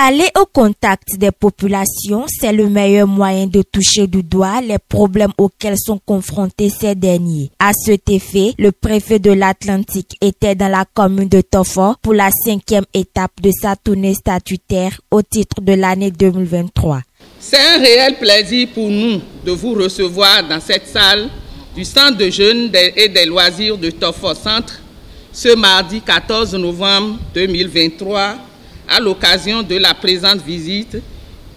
Aller au contact des populations, c'est le meilleur moyen de toucher du doigt les problèmes auxquels sont confrontés ces derniers. À cet effet, le préfet de l'Atlantique était dans la commune de Tofo pour la 5e étape de sa tournée statutaire au titre de l'année 2023. C'est un réel plaisir pour nous de vous recevoir dans cette salle du Centre de jeunes et des loisirs de Tofo Centre ce mardi 14 novembre 2023 à l'occasion de la présente visite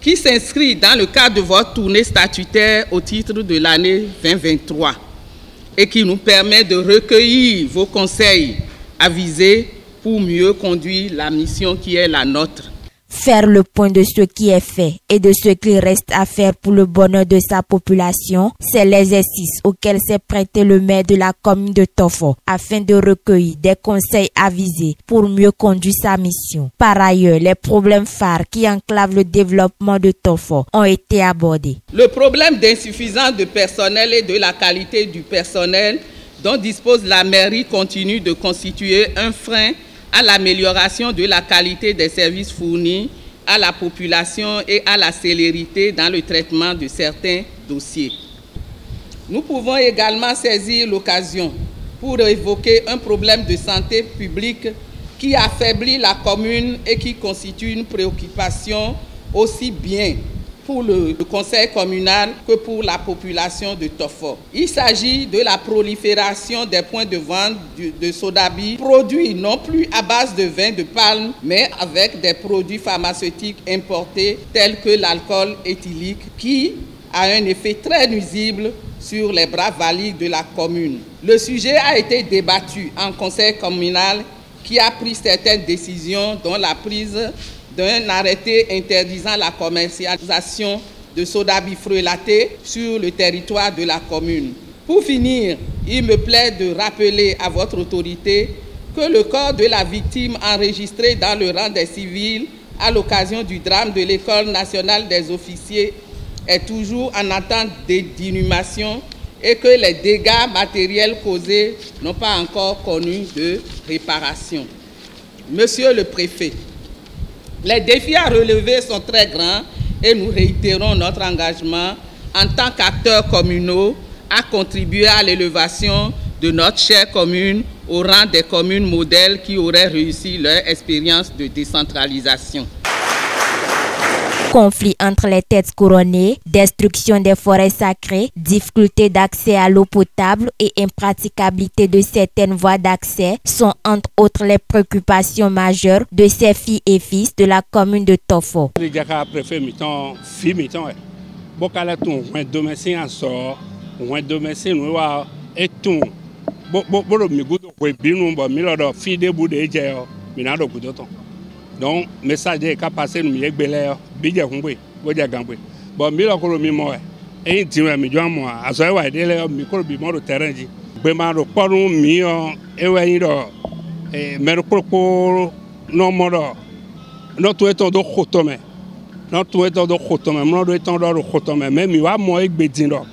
qui s'inscrit dans le cadre de votre tournée statutaire au titre de l'année 2023 et qui nous permet de recueillir vos conseils avisés pour mieux conduire la mission qui est la nôtre. Faire le point de ce qui est fait et de ce qu'il reste à faire pour le bonheur de sa population, c'est l'exercice auquel s'est prêté le maire de la commune de Tofo afin de recueillir des conseils avisés pour mieux conduire sa mission. Par ailleurs, les problèmes phares qui enclavent le développement de Tofo ont été abordés. Le problème d'insuffisance de personnel et de la qualité du personnel dont dispose la mairie continue de constituer un frein à l'amélioration de la qualité des services fournis à la population et à la célérité dans le traitement de certains dossiers. Nous pouvons également saisir l'occasion pour évoquer un problème de santé publique qui affaiblit la commune et qui constitue une préoccupation aussi bien pour le conseil communal que pour la population de Tofo. Il s'agit de la prolifération des points de vente de sodabi, produits non plus à base de vin de palme, mais avec des produits pharmaceutiques importés tels que l'alcool éthylique qui a un effet très nuisible sur les bras valides de la commune. Le sujet a été débattu en conseil communal qui a pris certaines décisions dont la prise d'un arrêté interdisant la commercialisation de soda bifrelaté sur le territoire de la commune. Pour finir, il me plaît de rappeler à votre autorité que le corps de la victime enregistré dans le rang des civils à l'occasion du drame de l'École nationale des officiers est toujours en attente d'inhumation et que les dégâts matériels causés n'ont pas encore connu de réparation. Monsieur le préfet, les défis à relever sont très grands et nous réitérons notre engagement en tant qu'acteurs communaux à contribuer à l'élévation de notre chère commune au rang des communes modèles qui auraient réussi leur expérience de décentralisation. Conflits entre les têtes couronnées, destruction des forêts sacrées, difficulté d'accès à l'eau potable et impraticabilité de certaines voies d'accès sont entre autres les préoccupations majeures de ces filles et fils de la commune de Tofo. Donc, message est passé nous y gbélé bidje kungwe boja gambwe bon mi lo ko mi mo e tiwe mi jo mo aso e wa de le mi ko bi mo do terrain ji gbe ma do porun mi o e we yin do e me ro popo no mo do no to eton do khotome no to eton do khotome mo do eton do khotome me mi wa mo e gbedin do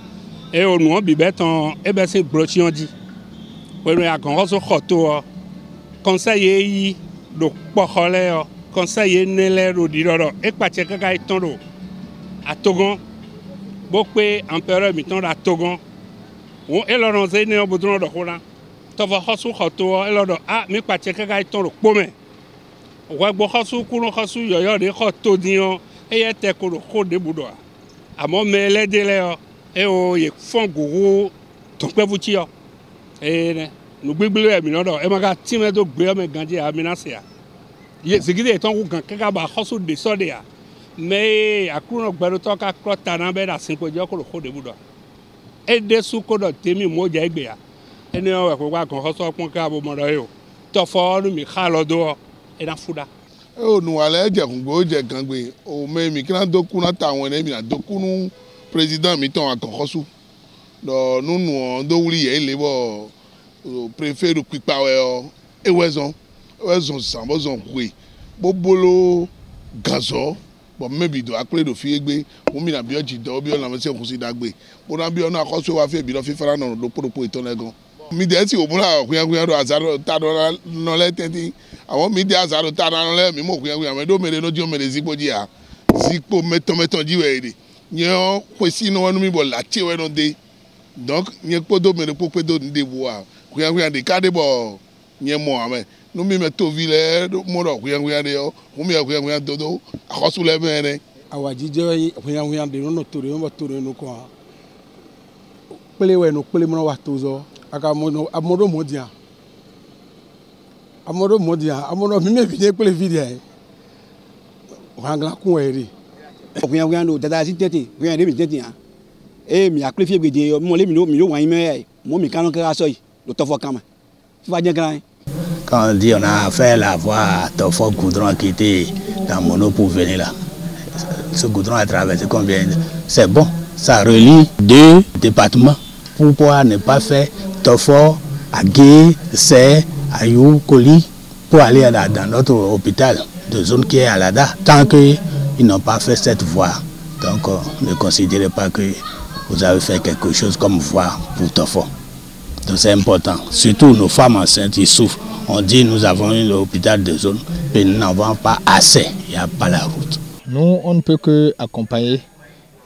e o nu bi beton e be sin brochion ji pẹ̀lú akon so khoto conseiller yi do pokole o conseiller nele ro di ro e pache kaka iton do atogon bo pe empereur mi ton da togon o e lo ron ze ni o bodun do hola to va hosu khoto e lo do a mi pache kaka iton do pome o gbo hosu ku no hosu yoyo de khoto din o e ye te ko do khode budo amo me le de le o e o ye fon guru ton pe vuti o e nous gbegble mi lodo e maka time do gbe me ganje aminase ya ye zigide ton ku gan kaka ba hosu de sode ya me akuno gbero to ka krota na be da sinko je ko lo de budo e de su ko do temi mo je egbe ya eni o we ko wa kan hosu pon ka bo mo do yo to fo nu mi kha lodo e na fuda e o nu ale je kun gbo je gan gbe o me mi kran do ku na ta won e mi na do ku nu president mi ton akon hosu do nu nu do wuri ye le bo o préfet do pipa we o ewezon sambozon kwe bobolo gazo bo mebi do akle do fi egbe mo mi na bi oji do bi o la mo se kun si dagbe bo na bi o na akoso wa fe bi lo fi fara na do podopo iton legan mi de si o mura kuyan do azaro ta do no le tenti àwọn mi de azaro ta na le mi mo kuyan me do mere no jo mere zipo ji a zipo meton ji we de yan ko si no wonu mi bo la che we no de donc yan po do mere po pe do de bo a kuyan de ka de bo yan mo ame no mi me to vile mo do kuyan de o mo mi kuyan do akosu le mere awaji je kuyan de no to re no ko pele we no pele mo wa to zo aka amodo modia mi me bi pele video wangla ku eri kuyan do dada si tete kuyan de mi tete ya mi akle fie gbede mo le mi lo wan me mo mi kan ka so yi lo to fo kan ma fa je gran. Quand on dit on a fait la voie Tofo Goudron qui était dans Mono pour venir là, ce goudron a traversé combien? C'est bon, ça relie 2 départements. Pourquoi ne pas faire Tofo, Agué, Sé, Ayou, Koli pour aller dans notre hôpital de zone qui est à Lada, tant qu'ils n'ont pas fait cette voie. Donc ne considérez pas que vous avez fait quelque chose comme voie pour Tofo. Donc c'est important. Surtout nos femmes enceintes, ils souffrent. On dit nous avons eu l'hôpital de zone, mais nous n'avons pas assez. Il n'y a pas la route. Nous, on ne peut que accompagner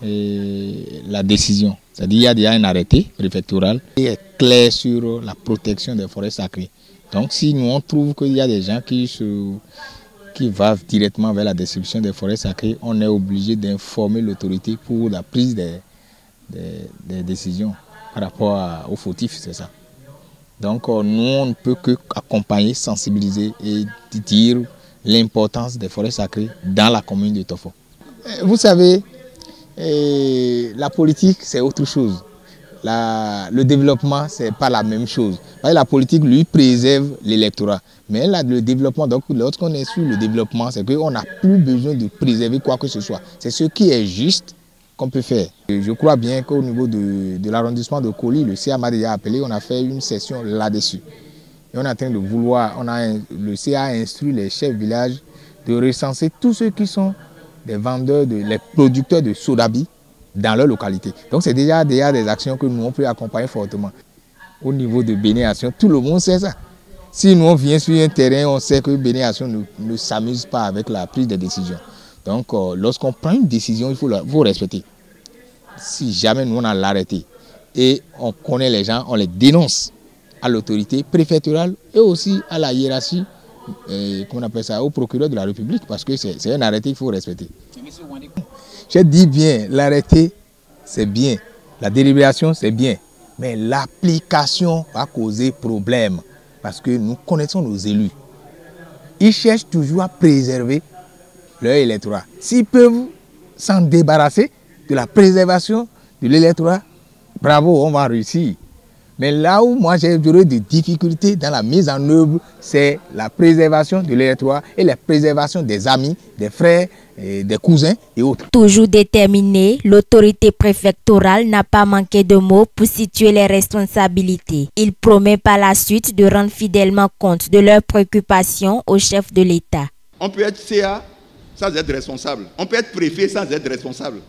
la décision. C'est-à-dire qu'il y a déjà un arrêté préfectoral qui est clair sur la protection des forêts sacrées. Donc si nous on trouve qu'il y a des gens qui vont directement vers la destruction des forêts sacrées, on est obligé d'informer l'autorité pour la prise des décisions par rapport aux fautifs, c'est ça. Donc nous, on ne peut que accompagner, sensibiliser et dire l'importance des forêts sacrées dans la commune de Tofo. Vous savez, la politique, c'est autre chose. Le développement, c'est pas la même chose. La politique, lui, préserve l'électorat. Mais là, le développement, donc lorsqu'on est sur le développement, c'est qu'on n'a plus besoin de préserver quoi que ce soit. C'est ce qui est juste qu'on peut faire. Je crois bien qu'au niveau de l'arrondissement de Koli, le CA m'a déjà appelé, on a fait une session là-dessus. Et on est en train de vouloir, le CA a instruit les chefs de village de recenser tous ceux qui sont des vendeurs, les producteurs de sodabi dans leur localité. Donc c'est déjà des actions que nous on peut accompagner fortement. Au niveau de Bénéation, tout le monde sait ça. Si nous on vient sur un terrain, on sait que Bénéation ne s'amuse pas avec la prise de décision. Donc lorsqu'on prend une décision, il faut respecter. Si jamais nous on a l'arrêté et on connaît les gens, on les dénonce à l'autorité préfectorale et aussi à la hiérarchie, qu'on appelle ça, au procureur de la République, parce que c'est un arrêté qu'il faut respecter. Je dis bien, l'arrêté c'est bien, la délibération c'est bien, mais l'application va causer problème, parce que nous connaissons nos élus. Ils cherchent toujours à préserver leur électorat. S'ils peuvent s'en débarrasser de la préservation de l'électorat, bravo, on va réussir. Mais là où moi j'aurais des difficultés dans la mise en œuvre, c'est la préservation de l'électorat et la préservation des amis, des frères, des cousins et autres. Toujours déterminée, l'autorité préfectorale n'a pas manqué de mots pour situer les responsabilités. Il promet par la suite de rendre fidèlement compte de leurs préoccupations au chef de l'État. On peut être CA sans être responsable. On peut être préfet sans être responsable.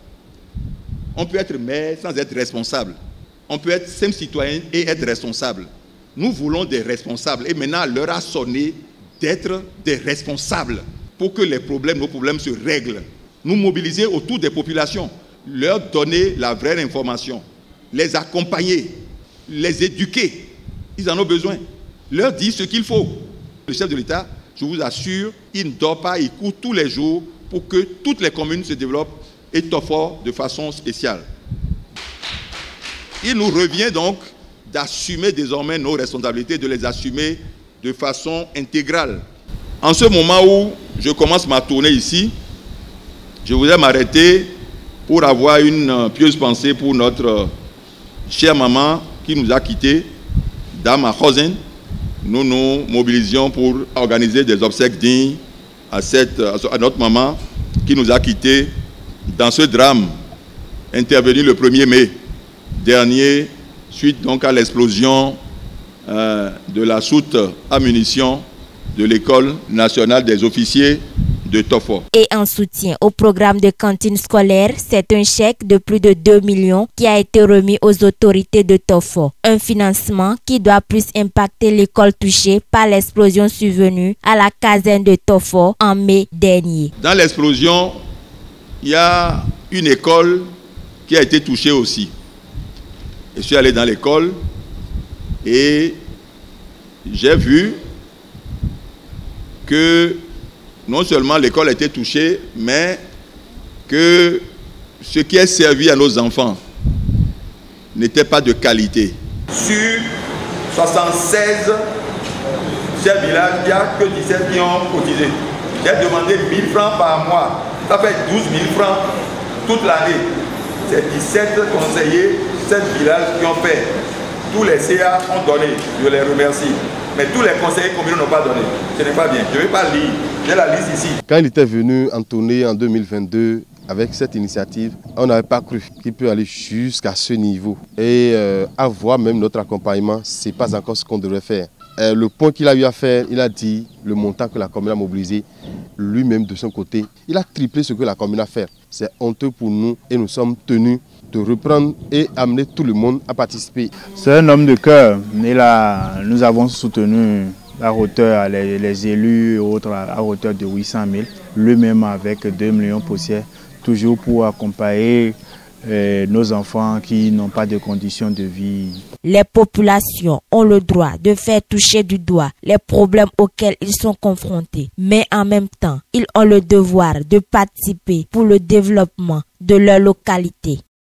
On peut être maire sans être responsable. On peut être simple citoyen et être responsable. Nous voulons des responsables. Et maintenant, l'heure a sonné d'être des responsables pour que nos problèmes se règlent. Nous mobiliser autour des populations, leur donner la vraie information, les accompagner, les éduquer. Ils en ont besoin. Leur dire ce qu'il faut. Le chef de l'État, je vous assure, il ne dort pas, il court tous les jours pour que toutes les communes se développent et Tofo de façon spéciale. Il nous revient donc d'assumer désormais nos responsabilités, de les assumer de façon intégrale. En ce moment où je commence ma tournée ici, je voudrais m'arrêter pour avoir une pieuse pensée pour notre chère maman qui nous a quittés, Dame Hosen. Nous nous mobilisions pour organiser des obsèques dignes à notre maman qui nous a quittés dans ce drame intervenu le 1er mai dernier, suite donc à l'explosion de la soute à munitions de l'École nationale des officiers de Tofo. Et en soutien au programme de cantine scolaire, c'est un chèque de plus de 2 millions qui a été remis aux autorités de Tofo. Un financement qui doit plus impacter l'école touchée par l'explosion survenue à la caserne de Tofo en mai dernier. Dans l'explosion, il y a une école qui a été touchée aussi. Je suis allé dans l'école et j'ai vu que non seulement l'école a été touchée, mais que ce qui est servi à nos enfants n'était pas de qualité. Sur 76 chefs villages, il n'y a que 17 qui ont cotisé. J'ai demandé 1000 francs par mois. Ça fait 12 000 francs toute l'année. C'est 17 conseillers, 7 villages qui ont fait. Tous les CA ont donné, je les remercie. Mais tous les conseillers communaux n'ont pas donné. Ce n'est pas bien. Je ne vais pas lire. J'ai la liste ici. Quand il était venu en tournée en 2022 avec cette initiative, on n'avait pas cru qu'il peut aller jusqu'à ce niveau. Et avoir même notre accompagnement, ce n'est pas encore ce qu'on devrait faire. Le point qu'il a eu à faire, il a dit le montant que la commune a mobilisé, lui-même de son côté, il a triplé ce que la commune a fait. C'est honteux pour nous et nous sommes tenus de reprendre et amener tout le monde à participer. C'est un homme de cœur. Nous avons soutenu à hauteur, les élus et autres à hauteur de 800 000, lui-même avec 2 millions poussières, toujours pour accompagner nos enfants qui n'ont pas de conditions de vie. Les populations ont le droit de faire toucher du doigt les problèmes auxquels ils sont confrontés, mais en même temps, ils ont le devoir de participer pour le développement de leur localité.